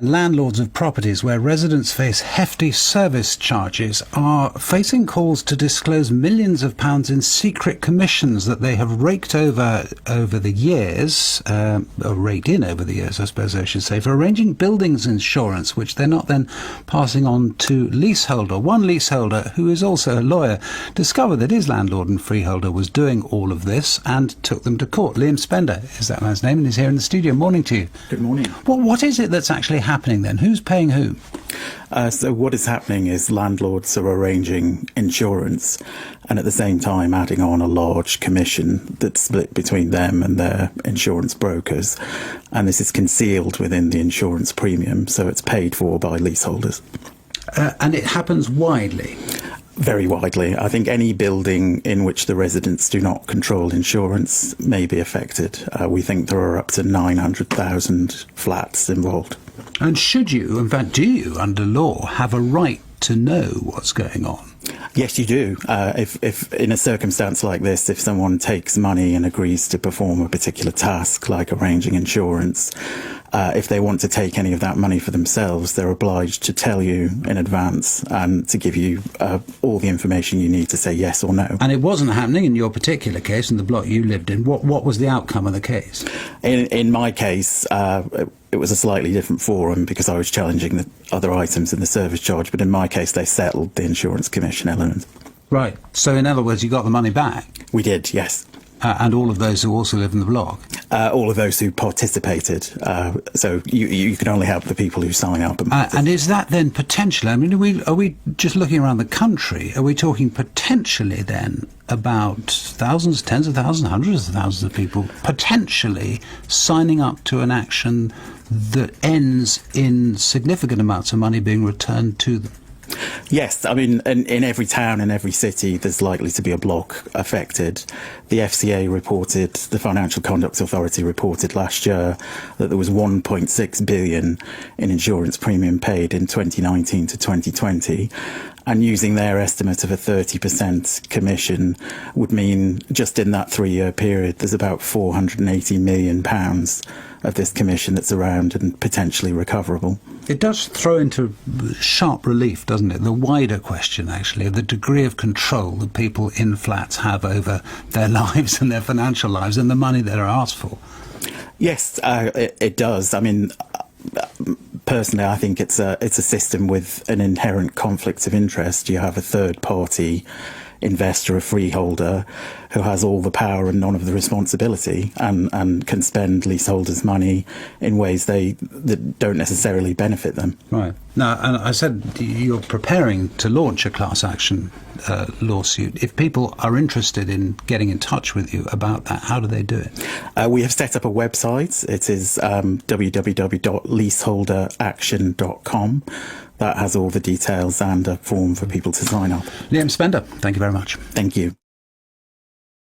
Landlords of properties where residents face hefty service charges are facing calls to disclose millions of pounds in secret commissions that they have raked over the years, or raked in over the years, I suppose I should say, for arranging buildings insurance, which they're not then passing on to leaseholder. One leaseholder, who is also a lawyer, discovered that his landlord and freeholder was doing all of this and took them to court. Liam Spender is that man's name, and he's here in the studio. Morning to you. Good morning. Well, what is it that's actually happening then? Who's paying who? So what is happening is landlords are arranging insurance and at the same time adding on a large commission that's split between them and their insurance brokers. And this is concealed within the insurance premium, so it's paid for by leaseholders. And it happens widely? Very widely. I think any building in which the residents do not control insurance may be affected. We think there are up to 900,000 flats involved. And should you, in fact, do you, under law, have a right to know what's going on? Yes, you do. If in a circumstance like this, if someone takes money and agrees to perform a particular task, like arranging insurance, if they want to take any of that money for themselves, they're obliged to tell you in advance and to give you all the information you need to say yes or no. And it wasn't happening in your particular case, in the block you lived in. What was the outcome of the case? In my case, it was a slightly different forum because I was challenging the other items in the service charge, but in my case they settled the insurance commission element. Right. So in other words, you got the money back? We did, yes. And all of those who also live in the block? All of those who participated. So you can only help the people who sign up. And is that then potentially, I mean, are we just looking around the country, are we talking potentially then about thousands, tens of thousands, hundreds of thousands of people potentially signing up to an action that ends in significant amounts of money being returned to them? Yes, I mean, in every town and every city, there's likely to be a block affected. The FCA reported, the Financial Conduct Authority reported last year that there was 1.6 billion in insurance premium paid in 2019 to 2020. And using their estimate of a 30% commission would mean just in that 3-year period, there's about £480 million of this commission that's around and potentially recoverable. It does throw into sharp relief, doesn't it, the wider question, actually, of the degree of control that people in flats have over their lives and their financial lives and the money they're asked for. Yes, it does. I mean, personally, I think it's a system with an inherent conflict of interest. You have a third-party investor, a freeholder, who has all the power and none of the responsibility and can spend leaseholders' money in ways that don't necessarily benefit them. Right. Now, and I said you're preparing to launch a class action lawsuit. If people are interested in getting in touch with you about that, how do they do it? We have set up a website. It is www.leaseholderaction.com. That has all the details and a form for people to sign up. Liam Spender, thank you very much. Thank you.